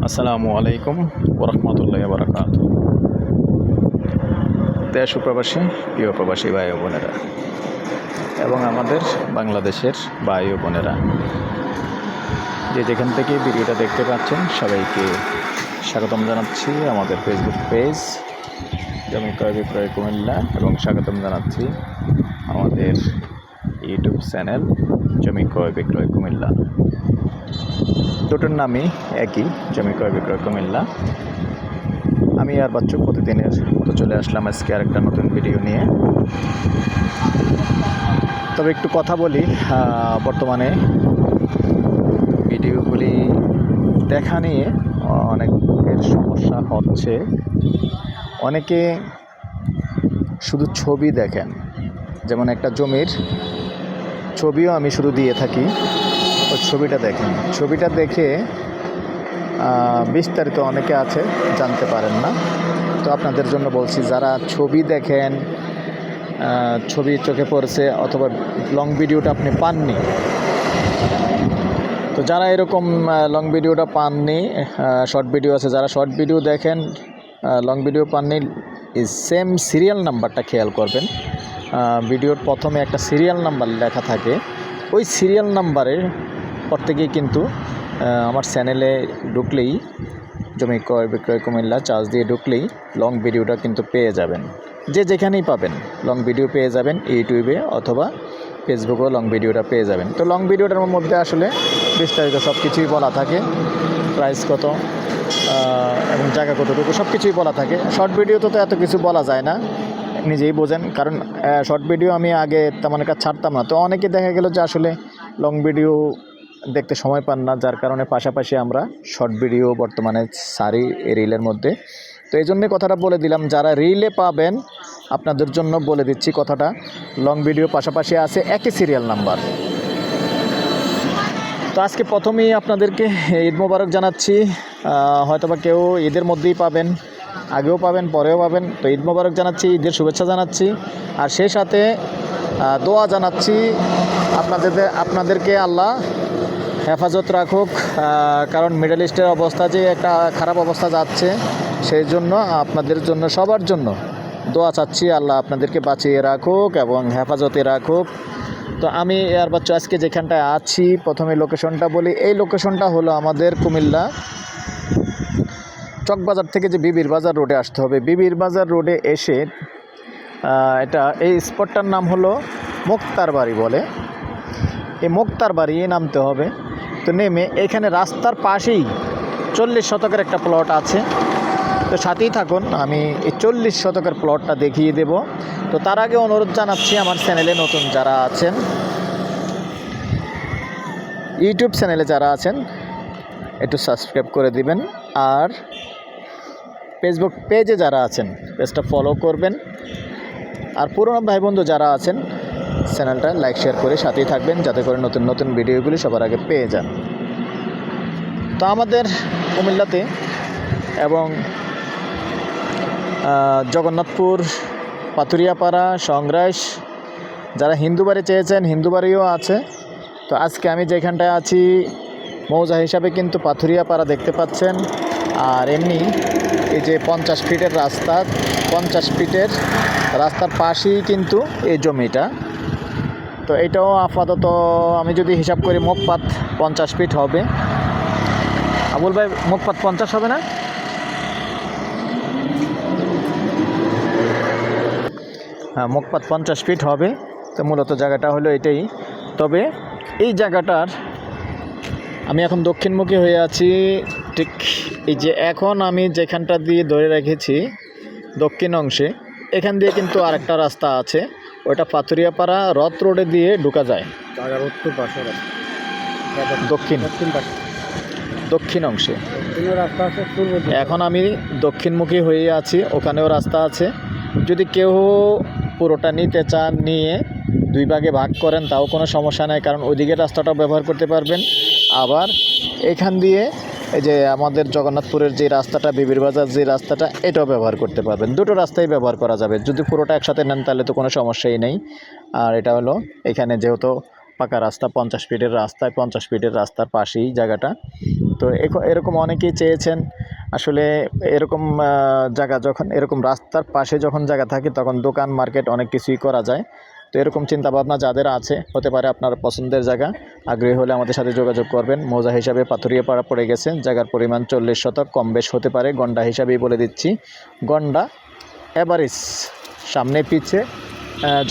আসসালামু আলাইকুম ওরহমতুল্লাহি ওয়া বারাকাতুহু। দেশ ও প্রবাসী প্রিয় প্রবাসী ভাই ও বোনেরা এবং আমাদের বাংলাদেশের ভাই ও বোনেরা যে যেখান থেকে ভিডিওটা দেখতে পাচ্ছেন সবাইকে স্বাগতম জানাচ্ছি আমাদের ফেসবুক পেজ জমি ক্রয় বিক্রয় কুমিল্লা এবং স্বাগতম জানাচ্ছি আমাদের ইউটিউব চ্যানেল জমি ক্রয় বিক্রয় কুমিল্লা। দুটোর নামই একই, জমি ক্রয় বিক্রয় কুমিল্লা। আমি আর বাচ্চু প্রতিদিনের মতো চলে আসলাম আজকে আরেকটা নতুন ভিডিও নিয়ে। তবে একটু কথা বলি, বর্তমানে ভিডিওগুলি দেখা নিয়ে অনেকের সমস্যা হচ্ছে। অনেকে শুধু ছবি দেখেন, যেমন একটা জমির ছবিও আমি শুধু দিয়ে থাকি, ওই ছবিটা দেখেন, ছবিটা দেখে বিস্তারিত অনেকে আছে জানতে পারেন না। তো আপনাদের জন্য বলছি, যারা ছবি দেখেন, ছবি চোখে পড়েছে অথবা লং ভিডিওটা আপনি পাননি, তো যারা এরকম লং ভিডিওটা পাননি, শর্ট ভিডিও আছে, যারা শর্ট ভিডিও দেখেন লং ভিডিও পাননি, সেম সিরিয়াল নাম্বারটা খেয়াল করবেন। ভিডিওর প্রথমে একটা সিরিয়াল নাম্বার লেখা থাকে, ওই সিরিয়াল নাম্বারের পর থেকেই কিন্তু আমার চ্যানেলে ঢুকলেই জমি ক্রয় বিক্রয় কুমিল্লা চার্জ দিয়ে ঢুকলেই লং ভিডিওটা কিন্তু পেয়ে যাবেন। যে যেখানেই পাবেন লং ভিডিও পেয়ে যাবেন, ইউটিউবে অথবা ফেসবুকেও লং ভিডিওটা পেয়ে যাবেন। তো লং ভিডিওটার মধ্যে আসলে বিস্তারিত সব কিছুই বলা থাকে, প্রাইস কত এবং জায়গা কতটুকু সব কিছুই বলা থাকে। শর্ট ভিডিওতে তো এত কিছু বলা যায় না, নিজেই বোঝেন, কারণ শর্ট ভিডিও আমি আগে তেমন একটা ছাড়তাম না। তো অনেকে দেখা গেল যে আসলে লং ভিডিও দেখতে সময় পান না, যার কারণে পাশাপাশি আমরা শর্ট ভিডিও বর্তমানে সারি রিলের মধ্যে। তো এই জন্যে কথাটা বলে দিলাম, যারা রিলে পাবেন আপনাদের জন্য বলে দিচ্ছি কথাটা, লং ভিডিও পাশাপাশি আছে একই সিরিয়াল নাম্বার। তো আজকে প্রথমেই আপনাদেরকে ঈদ মোবারক জানাচ্ছি। হয়তোবা কেউ ঈদের মধ্যেই পাবেন, আগেও পাবেন, পরেও পাবেন। তো ঈদ মোবারক জানাচ্ছি, ঈদের শুভেচ্ছা জানাচ্ছি, আর সেই সাথে দোয়া জানাচ্ছি আপনাদেরকে আল্লাহ হেফাজত রাখুক। কারণ মিডল ইস্টের অবস্থা যে একটা খারাপ অবস্থা যাচ্ছে, সেই জন্য আপনাদের জন্য সবার জন্য দোয়া চাচ্ছি, আল্লাহ আপনাদেরকে বাঁচিয়ে রাখুক এবং হেফাজতে রাখুক। তো আমি আর বাচ্চা আজকে যেখানটায় আছি, প্রথমে লোকেশনটা বলি। এই লোকেশনটা হলো আমাদের কুমিল্লা চকবাজার থেকে যে বিবির বাজার রোডে আসতে হবে। বিবির বাজার রোডে এসে এই স্পটটার নাম হলো মুক্তার বাড়ি বলে, এই মুক্তার বাড়ি নামতে হবে। তো নেমে এখানে রাস্তার পাশেই 40 শতকের একটা প্লট আছে, তো সাথেই থাকুন, আমি এই 40 শতকের প্লটটা দেখিয়ে দেব। তো তার আগে অনুরোধ জানাচ্ছি, আমার চ্যানেলে নতুন যারা আছেন, ইউটিউব চ্যানেলে যারা আছেন একটু সাবস্ক্রাইব করে দিবেন, আর ফেসবুক পেজে যারা আছেন পেজটা ফলো করবেন, আর পুরনো ভাই বন্ধু যারা আছেন চ্যানেলটা লাইক শেয়ার করে সাথেই থাকবেন, যাতে করে নতুন নতুন ভিডিওগুলি সবার আগে পেয়ে যান। তো আমাদের কুমিল্লাতে এবং জগন্নাথপুর, পাথুরিয়াপাড়া, সংগ্রাস, যারা হিন্দু বাড়ি চেয়েছেন হিন্দু বাড়িও আছে। তো আজকে আমি যেখানটায় আছি মৌজা হিসাবে কিন্তু পাথুরিয়াপাড়া দেখতে পাচ্ছেন। আর এমনি এই যে 50 ফিটের রাস্তা, 50 ফিটের রাস্তার পাশেই কিন্তু এই জমিটা। তো এটাও আপাতত আমি যদি হিসাব করি মুখপাত 50 ফিট হবে। আবুল ভাই, মুখপাত 50 হবে না? হ্যাঁ, মুখপাত 50 ফিট হবে। তো মূলত জায়গাটা হলো এটাই। তবে এই জায়গাটার আমি এখন দক্ষিণমুখী হয়ে আছি, ঠিক এই যে এখন আমি যেখানটা দিয়ে ধরে রেখেছি দক্ষিণ অংশে, এখান দিয়ে কিন্তু আরেকটা রাস্তা আছে, ওটা পাথুরিয়াপাড়া রথ রোডে দিয়ে ঢোকা যায় উত্তর পাশে, দক্ষিণ অংশে রাস্তা আছে। এখন আমি দক্ষিণমুখী হয়ে আছি, ওখানেও রাস্তা আছে। যদি কেউ পুরোটা নিতে চান, নিয়ে দুই ভাগে ভাগ করেন, তাও কোনো সমস্যা নাই, কারণ ওইদিকে রাস্তাটাও ব্যবহার করতে পারবেন। আবার এখান দিয়ে এই যে আমাদের জগন্নাথপুরের যে রাস্তাটা, বিবির বাজার যে রাস্তাটা, এটাও ব্যবহার করতে পারবেন। দুটো রাস্তাই ব্যবহার করা যাবে। যদি পুরোটা একসাথে নেন তাহলে তো কোনো সমস্যাই নেই। আর এটা হলো এখানে যেহেতু পাকা রাস্তা, 50 ফিটের রাস্তায়, 50 ফিটের রাস্তার পাশেই জায়গাটা। তো এরকম অনেকেই চেয়েছেন আসলে এরকম জায়গা, যখন এরকম রাস্তার পাশে যখন জায়গা থাকে তখন দোকান মার্কেট অনেক কিছুই করা যায়। তো এরকম চিন্তাভাবনা যাদের আছে, হতে পারে আপনার পছন্দের জায়গা, আগ্রহী হলে আমাদের সাথে যোগাযোগ করবেন। মৌজা হিসাবে পাথুরিয়া পাড়া পড়ে গেছে, জায়গার পরিমাণ 40 শতক, কম বেশ হতে পারে। গন্ডা হিসাবেই বলে দিচ্ছি, গন্ডা অ্যাভারেজ সামনে পিছে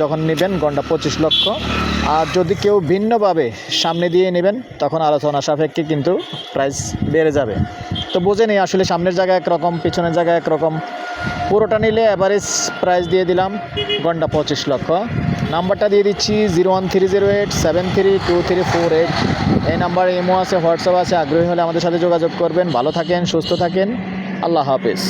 যখন নেবেন গন্ডা 25 লক্ষ। আর যদি কেউ ভিন্নভাবে সামনে দিয়ে নেবেন তখন আলোচনা সাপেক্ষে কিন্তু প্রাইস বেড়ে যাবে। তো বোঝেনি আসলে সামনের জায়গা একরকম, পিছনের জায়গা একরকম। পুরোটা নিলে অ্যাভারেজ প্রাইস দিয়ে দিলাম গন্ডা 25 লক্ষ। নাম্বারটা দিয়ে দিচ্ছি 01308732348। এই নাম্বারে ইমো আছে, হোয়াটসঅ্যাপ আছে। আগ্রহী হলে আমাদের সাথে যোগাযোগ করবেন। ভালো থাকেন, সুস্থ থাকেন, আল্লাহ হাফেজ।